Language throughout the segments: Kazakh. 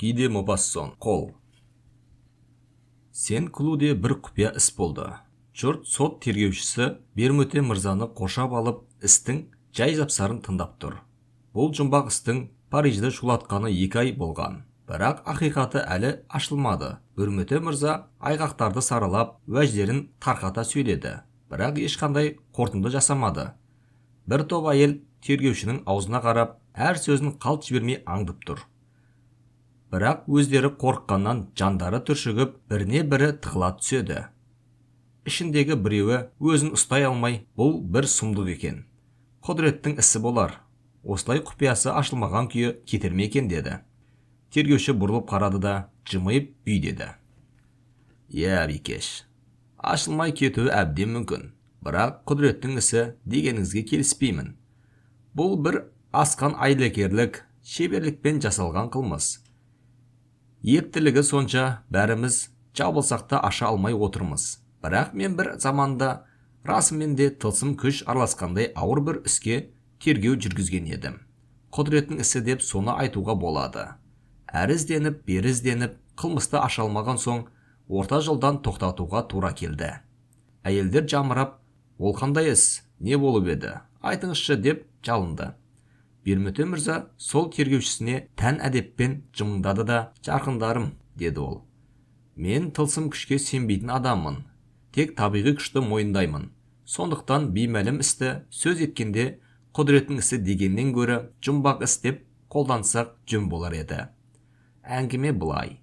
Гиде Мопассон, қол. Сен Клуде бір құпия іс болды. Жұрт сот тергеушісі Бермөте мырзаны қоршап алып, істің жай жапсарын тыңдап тұр. Бұл жұмбақ істің Парижді шулатқаны 2 ай болған. Бірақ ақиқаты әлі ашылмады. Бермөте мырза айғақтарды саралап, уәждерін тарқата сөйледі. Бірақ ешқандай қорытынды жасамады. Бір топ әйел тергеушінің аузына қарап, әр сөзін қалт жібермей аңдып тұр. Бірақ өздері қорыққаннан жандары түршігіп, біріне бірі тығыла түседі. Ішіндегі біреуі өзін ұстай алмай, бұл бір сұмдық екен. Құдіреттің ісі болар. Осылай құпиясы ашылмаған күйі кетер ме екен деді. Тергеуші бұрылып қарады да, жымиып бүй деді. Бикеш, ашылмай кетуі әбден мүмкін. Бірақ құдіреттің ісі дегеніңізге келіспеймін. Бұл бір асқан айлакерлік, шеберлікпен жасалған қылмыс. Ептілігі сонша бәріміз жабылсақ та аша алмай отырмыз. Бірақ мен бір заманда расымен де тылсым күш араласқандай ауыр бір іске тергеу жүргізген едім. Құдіреттің ісі деп соны айтуға болады. Әрі ізденіп, бері ізденіп, қылмысты аша алмаған соң орта жолдан тоқтатуға тура келді. Әйелдер жамырап, ол қандай іс, не болып еді, айтыңызшы деп жалынды. Бермөте мырза сол тергеушісіне тән әдеппен жымыңдады да, жарқындарым, деді ол. Мен тылсым күшке сенбейтін адаммын. Тек табиғи күшті мойындаймын. Сондықтан беймәлім істі сөз еткенде құдіреттің ісі дегеннен гөрі жұмбақ іс деп қолдансақ жөн болар еді. Әңгіме былай.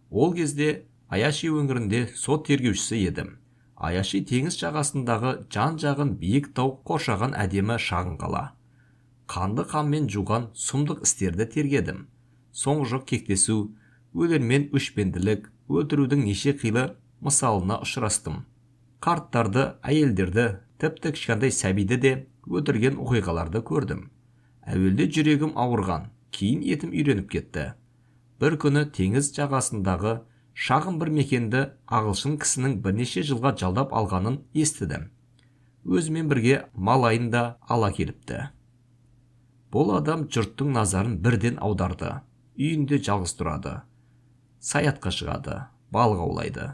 Ол кезде Аяши өңірінде сот тергеушісі едім. Аяши теңіз жағасындағы жан-жағын биік тау қоршаған әдемі шағын қала. Қанды қанмен жуған сұмдық істерді тергедім. Соңғы жоқ кектесу, өлермен өшпенділік, өлтірудің неше қилы мысалына ұшырастым. Қарттарды, әйелдерді, тіпті кішкентай сәбиді де өлтірген оқиғаларды көрдім. Әуелде жүрегім ауырған, кейін етім үйреніп кетті. Бір күні теңіз жағасындағы шағын бір мекенді ағылшын кісінің бірнеше жылға жалдап алғанын естідім. Өзімен бірге малайын да ала келіпті. Бұл адам жұрттың назарын бірден аударды. Үйінде жалғыз тұрады. Саятқа шығады, балық аулайды.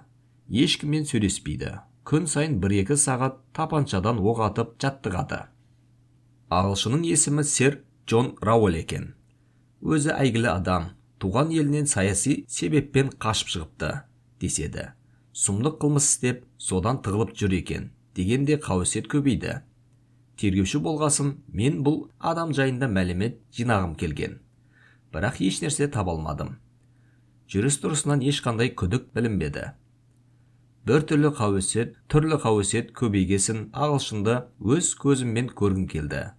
Ешкіммен сөйлеспейді. Күн сайын 1-2 сағат тапаншадан оқ атып жаттығады. Ағылшының есімі сэр Джон Рауэлл екен. Өзі әйгілі адам, туған елінен саяси себеппен қашып шығыпты, деседі. Сұмдық қылмыс істеп, содан тығылып жүр екен, дегенде қауесет көбейді. Тергеуші болғасын, мен бұл адам жайында мәлімет жинағым келген. Бірақ еш нәрсе таба алмадым. Жүріс-тұрысынан ешқандай күдік білінбеді. Бір түрлі қауесет көбейгесін ағылшынды өз көзіммен көргім келді.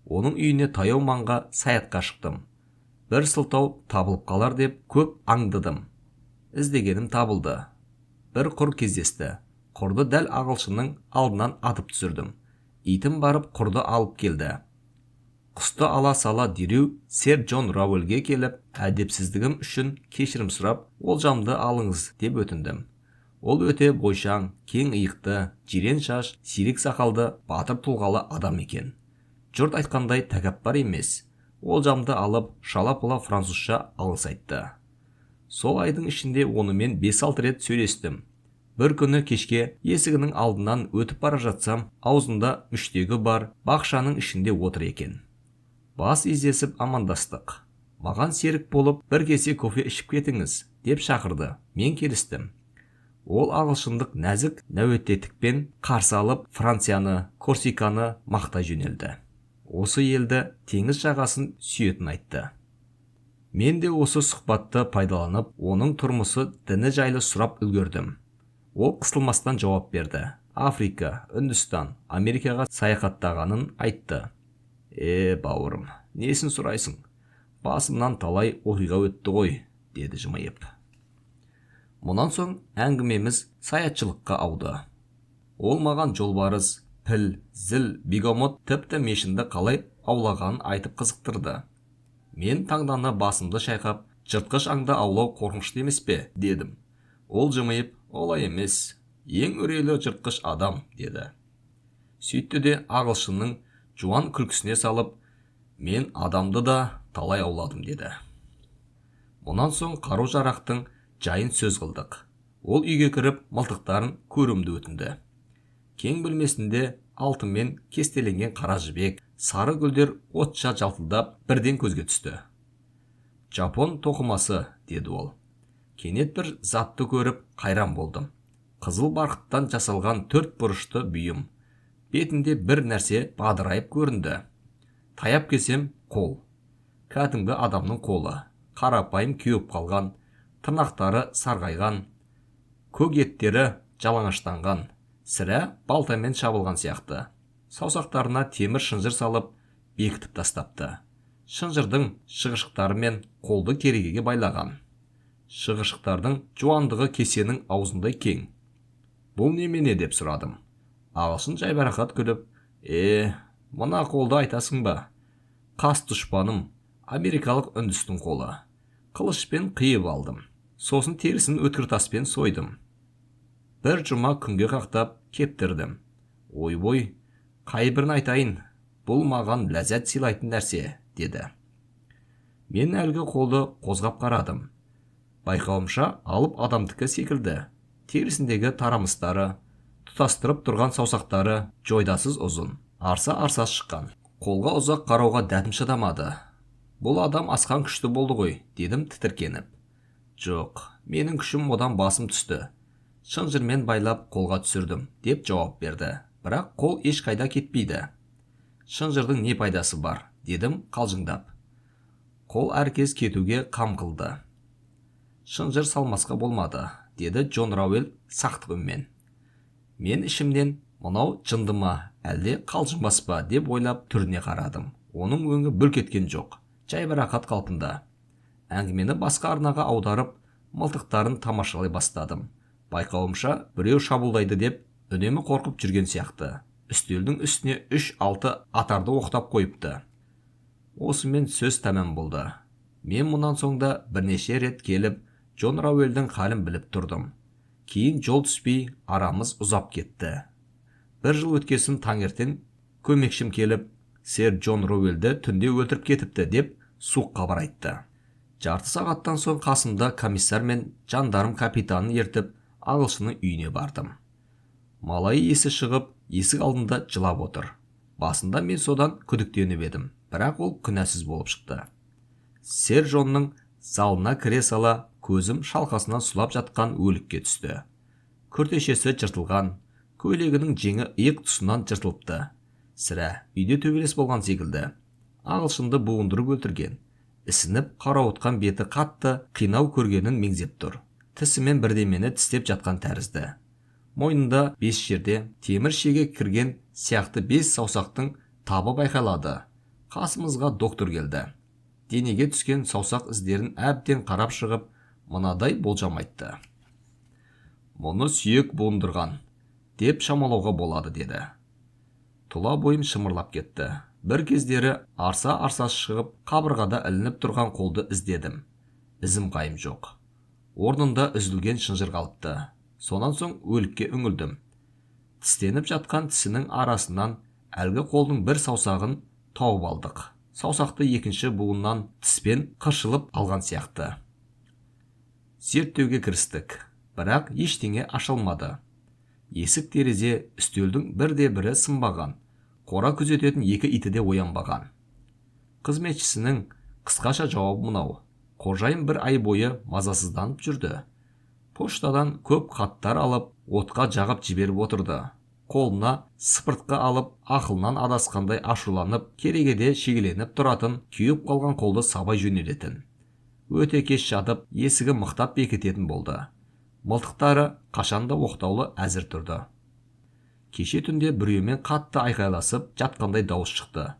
Оның үйіне таяу маңға саятқа шықтым. Бір сылтау табылып қалар деп көп аңдыдым. Іздегенім табылды. Бір құр кездесті. Құрды дәл ағылшынның алдынан атып түсірдім. Итім барып құрды алып келді. Құсты ала сала дереу сэр Джон Рауэллге келіп, әдепсіздігім үшін кешірім сұрап, олжамды алыңыз деп өтіндім. Ол өте бойшаң, кең иықты, жирен шаш, сирек сақалды, батыр тұлғалы адам екен. Жұрт айтқандай тәкаппар емес. Олжамды алып, шала-пұла французша алғыс айтты. Сол айдың ішінде онымен 5-6 рет сөйлестім. Бір күні кешке есігінің алдынан өтіп бара жатсам, аузында мүштегі бар бақшаның ішінде отыр екен. Бас изесіп амандастық. Маған серік болып, бір кесе кофе ішіп кетіңіз, деп шақырды. Мен келістім. Ол ағылшындық нәзік нәуеттетікпен қарсы алып, Францияны, Корсиканы мақтай жөнелді. Осы елді теңіз жағасын сүйетін айтты. Мен де осы сұхбатты пайдаланып, оның тұрмысы діні жайлы сұрап үлгердім. Ол қысылмастан жауап берді. Африка, Үндістан, Америкаға саяхаттағанын айтты. Бауырым, несін сұрайсың? Басымнан талай оқиға өтті ғой, деді жымиып. Мұнан соң әңгімеміз саятшылыққа ауды. Ол маған жолбарыс, піл, зіл, бегемот тіпті мешінді қалай аулағанын айтып қызықтырды. Мен таңдана басымды шайқап, жыртқыш аңды аулау қорқынышты емес пе, дедім. Ол жымиып, олай емес, ең үрейлі жыртқыш адам, деді. Сөйтті де ағылшынның жуан күлкісіне салып, мен адамды да талай ауладым, деді. Мұнан соң қару-жарақтың жайын сөз қылдық. Ол үйге кіріп мылтықтарын көруімді өтінді. Кең бөлмесінде алтынмен кестеленген қара жібек, сары гүлдер отша жалтылдап бірден көзге түсті. «Жапон тоқымасы», деді ол. Кенет бір затты көріп қайран болдым. Қызыл барқыттан жасалған 4 бұрышты бұйым. Бетінде бір нәрсе бадырайып көрінді. Таяп келсем, қол. Кәдімгі адамның қолы. Қарапайым кеуіп қалған, тырнақтары сарғайған, көк еттері жалаңаштанған, сірә балтамен шабылған сияқты. Саусақтарына темір шынжыр салып, бекітіп тастапты. Шынжырдың шығышықтары мен қолды керегеге байлаған. Шығышықтардың жуандығы кесенің аузындай кең. «Бұл немене?» деп сұрадым. Ағылшын жайбарақат күліп, мына қолды айтасың ба? Қас дұшпаным, америкалық үндістің қолы. Қылышпен қиып алдым. Сосын терісін өткір таспен сойдым. Бір жұма күнге қақтап кептірдім. Ойбой, қайбірін айтайын, бұл маған ләззат сыйлайтын нәрсе, деді. Мен әлгі қолды қозғап қарадым. Байқауымша алып адамдікі секілді. Терісіндегі тарамыстары, тұтастырып тұрған саусақтары жойдасыз ұзын, арса-арсас шыққан. Қолға ұзақ қарауға дәтім шыдамады. Бұл адам асқан күшті болды ғой, дедім тітіркеніп. Жоқ, менің күшім одан басым түсті. Шынжырмен байлап қолға түсірдім, деп жауап берді. Бірақ қол ешқайда кетпейді. Шынжырдың не пайдасы бар, дедім қалжыңдап. Қол әркез кетуге қам қылды. Шынжыр салмасқа болмады, деді Джон Рауэлл сақтық үнмен. Мен ішімнен, мынау жынды ма, әлде қалжыңбас па деп ойлап түріне қарадым. Оның өңі бүлк еткен жоқ, жайбарақат қалпында. Әңгімені басқа арнаға аударып, мылтықтарын тамашалай бастадым. Байқауымша, біреу шабуылдайды деп үнемі қорқып жүрген сияқты. Үстелдің үстіне 3-6 атарды оқтап қойыпты. Осымен сөз тәмам болды. Мен мұнан соңда бірнеше рет келіп, Джон Рауэллдің халін біліп тұрдым. Кейін жол түспей, арамыз ұзап кетті. Бір жыл өткесін таңертең көмекшім келіп, сэр Джон Рауэллді түнде өлтіріп кетіпті деп суық хабар айтты. Жарты сағаттан соң қасымда комиссар мен жандарм капитанын ертіп, ағылшынның үйіне бардым. Малайы есі шығып, есік алдында жылап отыр. Басында мен содан күдіктеніп едім, бірақ ол күнәсіз болып шықты. Сэр Джонның залына кіре сала, көзім шалқасынан сұлап жатқан өлікке түсті. Күртешесі жыртылған, көйлегінің жеңі иық тұсынан жыртылыпты. Сірә, үйде төбелес болған секілді. Ағылшынды буындырып өлтірген. Ісініп, қарауытқан беті қатты, қинау көргенін меңзеп тұр. Тісімен бірдемені тістеп жатқан тәрізді. Мойнында 5 жерде темір шеге кірген сияқты 5 саусақтың табы байқалады. Қасымызға доктор келді. Денеге түскен саусақ іздерін әбден қарап шығып, мынадай болжам айтты. Мұны сүйек буындырған, деп шамалауға болады, деді. Тұла бойым шымырлап кетті. Бір кездері арса-арсас шығып, қабырғада ілініп тұрған қолды іздедім. Ізім қайым жоқ. Орнында үзілген шынжыр қалыпты. Сонан соң өлікке үңілдім. Тістеніп жатқан тісінің арасынан әлгі қолдың бір саусағын тауып алдық. Саусақты екінші буыннан тіспен қыршылып алған сияқты. Зерттеуге кірістік, бірақ ештеңе ашылмады. Есік терезе үстелдің бірде-бірі сынбаған. Қора күзететін 2 иті де оянбаған. Қызметшісінің қысқаша жауабы мынау. Қожайын 1 ай бойы мазасызданып жүрді. Поштадан көп хаттар алып, отқа жағып жіберіп отырды. Қолына сыпыртқы алып, ақылынан адасқандай ашуланып, керегеде шегеленіп тұратын, күйіп қалған қолды сабай жөнелетін. Өте кеш жатып, есігі мықтап бекітетін болды. Мылтықтары қашанда оқтаулы әзір тұрды. Кеше түнде біреумен қатты айқайласып жатқандай дауыс шықты.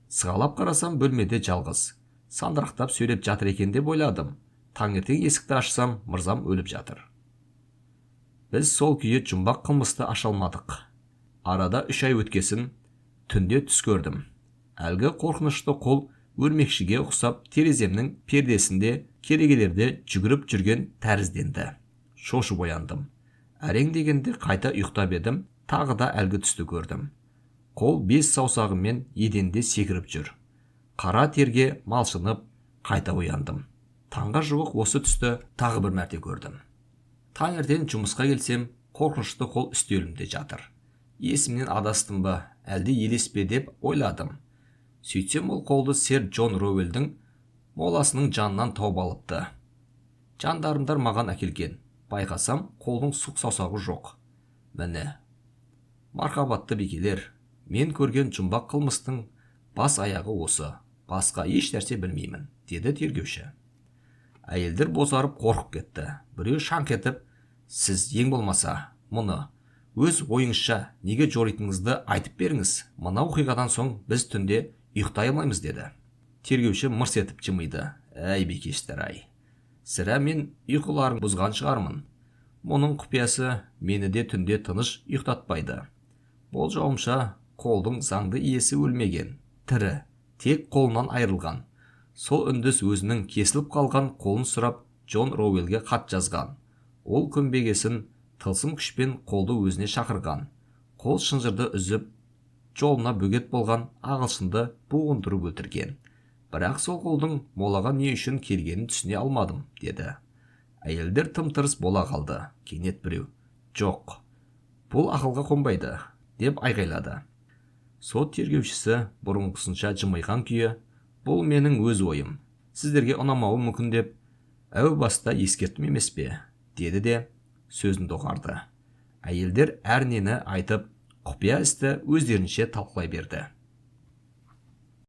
Сығалап қарасам бөлмеде жалғыз. Сандырақтап сөйлеп жатыр екен деп ойладым. Таңертең есікті ашсам, мырзам өліп жатыр. Біз сол күйі жұмбақ қылмысты аша алмадық. Арада 3 ай өткесін түнде түс көрдім. Әлгі қорқынышты қол өрмекшіге ұқсап тереземнің пердесінде керегелерде жүгіріп жүрген тәрізденді. Шошып ояндым. Әрең дегенде қайта ұйықтап едім, тағы да әлгі түсті көрдім. Қол 5 саусағымен еденде секіріп жүр. Қара терге малшынып, қайта ояндым. Таңға жуық осы түсті тағы бір мәрте көрдім. Таңертең жұмысқа келсем, қорқынышты қол үстелімде жатыр. Есімнен адастым ба, әлде елес пе деп ойладым. Сөйтсем ол қолды сэр Джон Роуэльдің моласының жанынан тауып алыпты. Жандармдар маған әкелген. Байқасам, қолдың сұқ саусағы жоқ. Міне, мархабатты бекелер, мен көрген жұмбақ қылмыстың бас аяғы осы. Басқа еш нәрсе білмеймін, деді тергеуші. Әйелдер бозарып қорқып кетті. Біреу шаңқ етіп, сіз ең болмаса, мұны өз ойыңызша неге жоритыныңызды айтып беріңіз. Мына оқиғадан соң біз түнде ұйықтай алмаймыз, деді. Тергеуші мырс етіп жымиды. Әй бекештер ай. Сірә мен ұйқыларын бұзған шығармын. Мұның құпиясы мені де түнде тыныш ұйықтатпайды. Болжауымша, қолдың заңды иесі өлмеген, тірі, тек қолынан айырылған. Сол үндіс өзінің кесіліп қалған қолын сұрап Джон Роуэльге хат жазған. Ол көнбегесін тылсым күшпен қолды өзіне шақырған. Қол шынжырды үзіп, жолына бөгет болған ағылшынды буындырып өлтірген. Бірақ сол қолдың молаға не үшін келгенін түсіне алмадым, деді. Әйелдер тым-тырыс бола қалды. Кенет біреу, жоқ, бұл ақылға қонбайды, деп айғайлады. Сот тергеушісі бұрынғысынша жымиған күйі, бұл менің өз ойым, сіздерге ұнамауы мүмкін деп, әу баста ескерттім емес пе, деді де сөзін доғарды. Әйелдер әрнені айтып, құпия істі өздерінше талқылай берді.